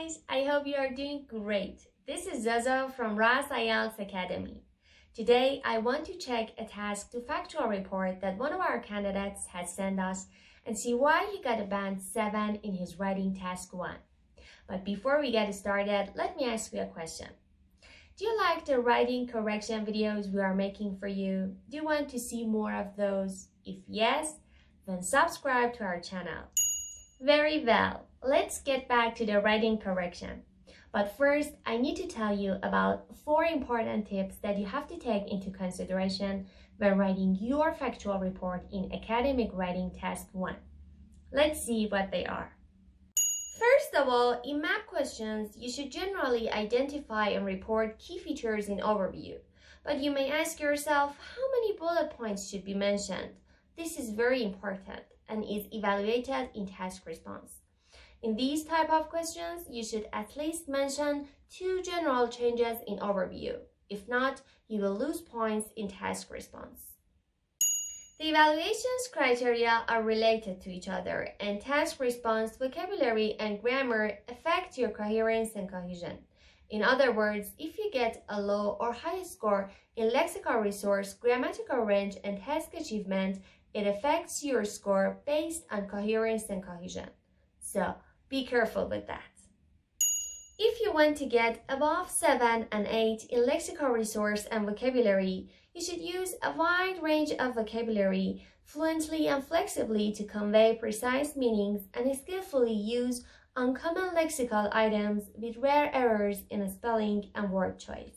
guys, I hope you are doing great. This is Zozo from Ross IELTS Academy. Today, I want to check a task to factual report that one of our candidates has sent us and see why he got a band 7 in his writing task 1. But before we get started, let me ask you a question. Do you like the writing correction videos we are making for you? Do you want to see more of those? If yes, then subscribe to our channel. Very well, let's get back to the writing correction. But first, I need to tell you about 4 important tips that you have to take into consideration when writing your factual report in Academic Writing Task 1. Let's see what they are. First of all, in map questions, you should generally identify and report key features in overview. But you may ask yourself, how many bullet points should be mentioned? This is very important and is evaluated in task response. In these type of questions, you should at least mention 2 general changes in overview. If not, you will lose points in task response. The evaluations criteria are related to each other, and task response, vocabulary, and grammar affect your coherence and cohesion. In other words, if you get a low or high score in lexical resource, grammatical range, and task achievement, it affects your score based on coherence and cohesion. So, be careful with that. If you want to get above 7 and 8 in lexical resource and vocabulary, you should use a wide range of vocabulary fluently and flexibly to convey precise meanings and skillfully use uncommon lexical items with rare errors in spelling and word choice.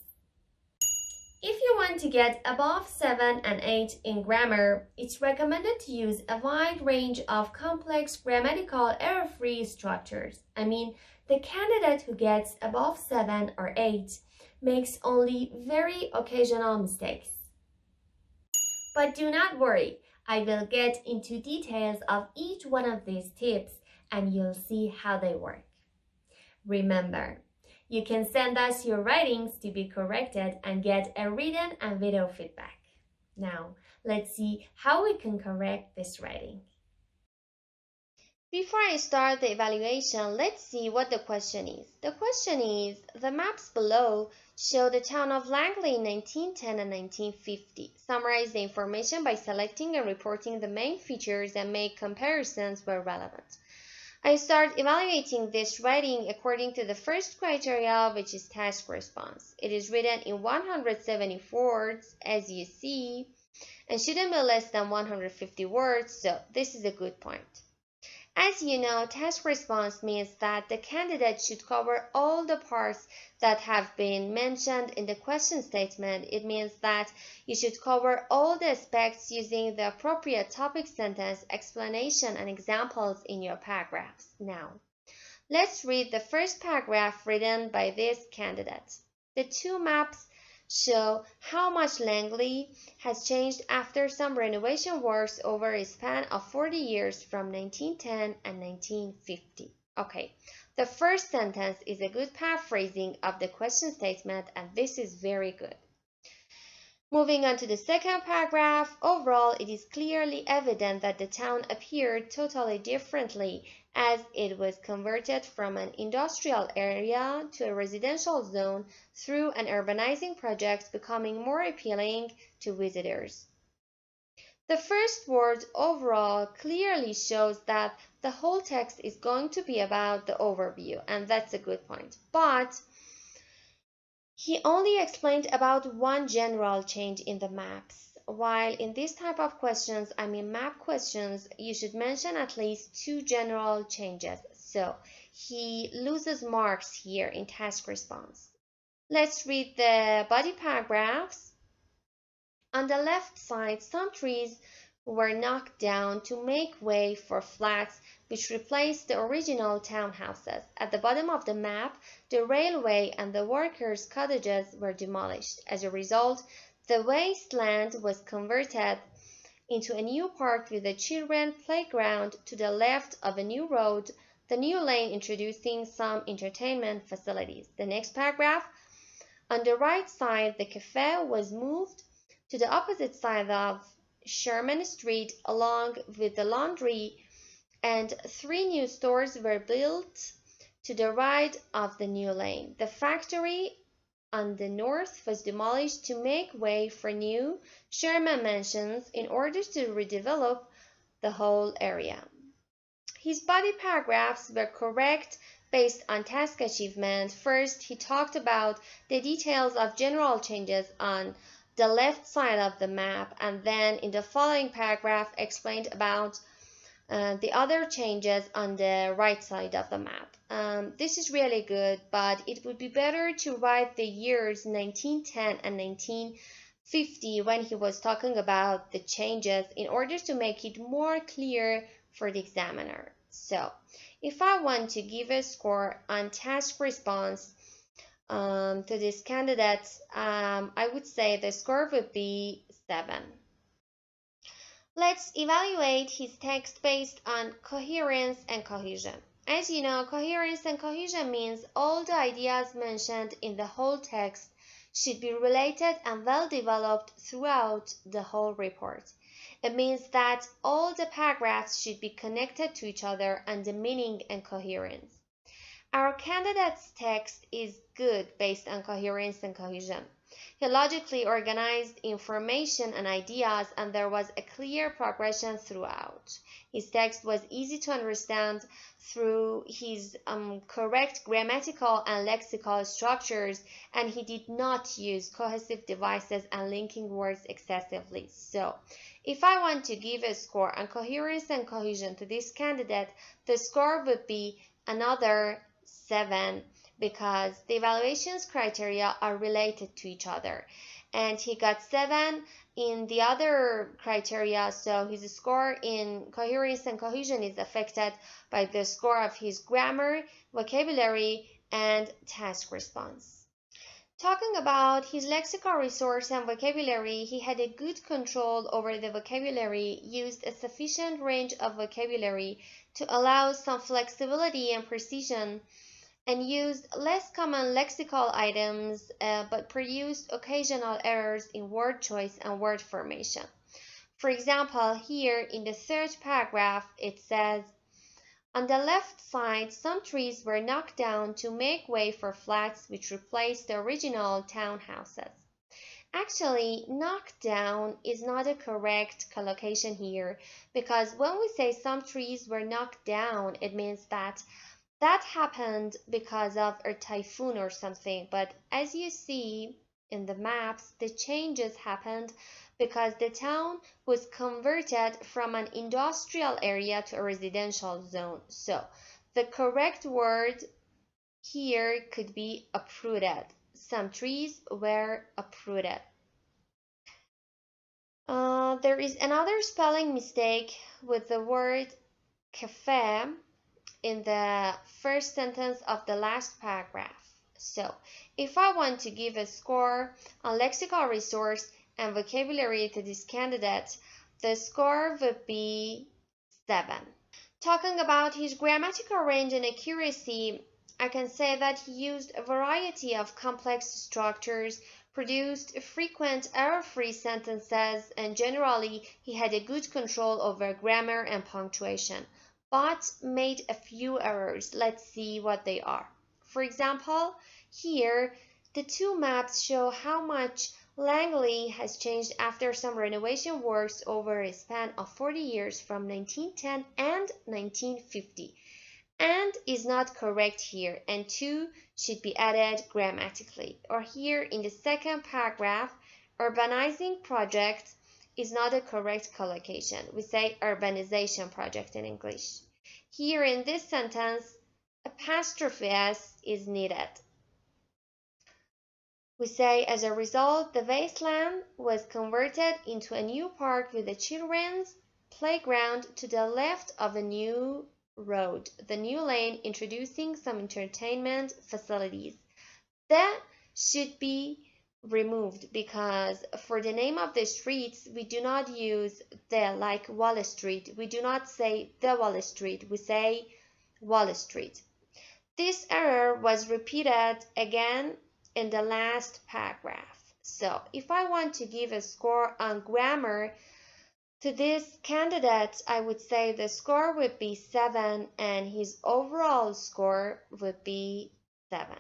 If you want to get above 7 and 8 in grammar, it's recommended to use a wide range of complex grammatical error-free structures. The candidate who gets above 7 or 8 makes only very occasional mistakes. But do not worry, I will get into details of each one of these tips and you'll see how they work. Remember, you can send us your writings to be corrected and get a written and video feedback. Now, let's see how we can correct this writing. Before I start the evaluation, let's see what the question is. The question is, the maps below show the town of Langley in 1910 and 1950. Summarize the information by selecting and reporting the main features and make comparisons where relevant. I start evaluating this writing according to the first criteria, which is task response. It is written in 174 words, as you see, and shouldn't be less than 150 words, so this is a good point. As you know, task response means that the candidate should cover all the parts that have been mentioned in the question statement. It means that you should cover all the aspects using the appropriate topic, sentence, explanation, and examples in your paragraphs. Now, let's read the first paragraph written by this candidate. The 2 maps show how much Langley has changed after some renovation works over a span of 40 years from 1910 and 1950. Okay, the first sentence is a good paraphrasing of the question statement, and this is very good. Moving on to the second paragraph, overall it is clearly evident that the town appeared totally differently as it was converted from an industrial area to a residential zone through an urbanizing project, becoming more appealing to visitors. The first word, overall, clearly shows that the whole text is going to be about the overview, and that's a good point. But he only explained about 1 general change in the maps. While in this type of questions, map questions, you should mention at least 2 general changes. So he loses marks here in task response. Let's read the body paragraphs. On the left side, some trees were knocked down to make way for flats which replaced the original townhouses. At the bottom of the map, the railway and the workers' cottages were demolished. As a result, the wasteland was converted into a new park with a children's playground to the left of a new road, the new lane introducing some entertainment facilities. The next paragraph, on the right side, the cafe was moved to the opposite side of Sherman Street along with the laundry, and 3 new stores were built to the right of the new lane. The factory on the north was demolished to make way for new Sherman mansions in order to redevelop the whole area. His body paragraphs were correct based on task achievement. First, he talked about the details of general changes on the left side of the map, and then in the following paragraph explained about the other changes on the right side of the map. This is really good, but it would be better to write the years 1910 and 1950 when he was talking about the changes in order to make it more clear for the examiner. So, if I want to give a score on task response to this candidate, I would say the score would be 7. Let's evaluate his text based on coherence and cohesion. As you know, coherence and cohesion means all the ideas mentioned in the whole text should be related and well developed throughout the whole report. It means that all the paragraphs should be connected to each other on the meaning and coherence. Our candidate's text is good based on coherence and cohesion. He logically organized information and ideas, and there was a clear progression throughout. His text was easy to understand through his correct grammatical and lexical structures, and he did not use cohesive devices and linking words excessively. So, if I want to give a score on coherence and cohesion to this candidate, the score would be another 7, because the evaluation's criteria are related to each other. And he got 7 in the other criteria, so his score in coherence and cohesion is affected by the score of his grammar, vocabulary, and task response. Talking about his lexical resource and vocabulary, he had a good control over the vocabulary, used a sufficient range of vocabulary to allow some flexibility and precision, and used less common lexical items but produced occasional errors in word choice and word formation. For example, here in the third paragraph it says, on the left side some trees were knocked down to make way for flats which replaced the original townhouses. Actually, knock down is not a correct collocation here, because when we say some trees were knocked down, it means that happened because of a typhoon or something. But as you see in the maps, the changes happened because the town was converted from an industrial area to a residential zone. So the correct word here could be uprooted. Some trees were uprooted. There is another spelling mistake with the word cafe in the first sentence of the last paragraph. So, if I want to give a score on lexical resource and vocabulary to this candidate, the score would be 7. Talking about his grammatical range and accuracy, I can say that he used a variety of complex structures, produced frequent error-free sentences, and generally he had a good control over grammar and punctuation, but made a few errors. Let's see what they are. For example, here the two maps show how much Langley has changed after some renovation works over a span of 40 years from 1910 and 1950, and is not correct here, and 2 should be added grammatically. Or here in the second paragraph, urbanizing project is not a correct collocation. We say urbanization project in English. Here in this sentence, apostrophe s is needed. We say, as a result, the wasteland was converted into a new park with a children's playground to the left of a new road, the new lane introducing some entertainment facilities. That should be removed, because for the name of the streets we do not use the, like Wall Street. We do not say the Wall Street, we say Wall Street. This error was repeated again in the last paragraph. So if I want to give a score on grammar, To this candidate, I would say the score would be 7 and his overall score would be 7.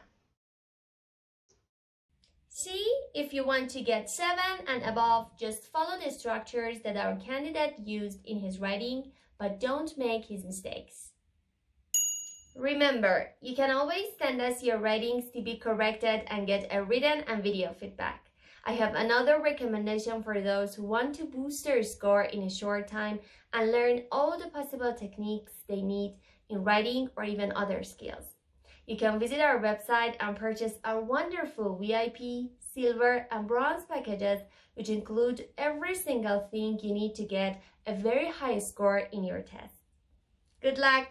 See, if you want to get 7 and above, just follow the structures that our candidate used in his writing, but don't make his mistakes. Remember, you can always send us your writings to be corrected and get a written and video feedback. I have another recommendation for those who want to boost their score in a short time and learn all the possible techniques they need in writing or even other skills. You can visit our website and purchase our wonderful VIP, silver, and bronze packages, which include every single thing you need to get a very high score in your test. Good luck!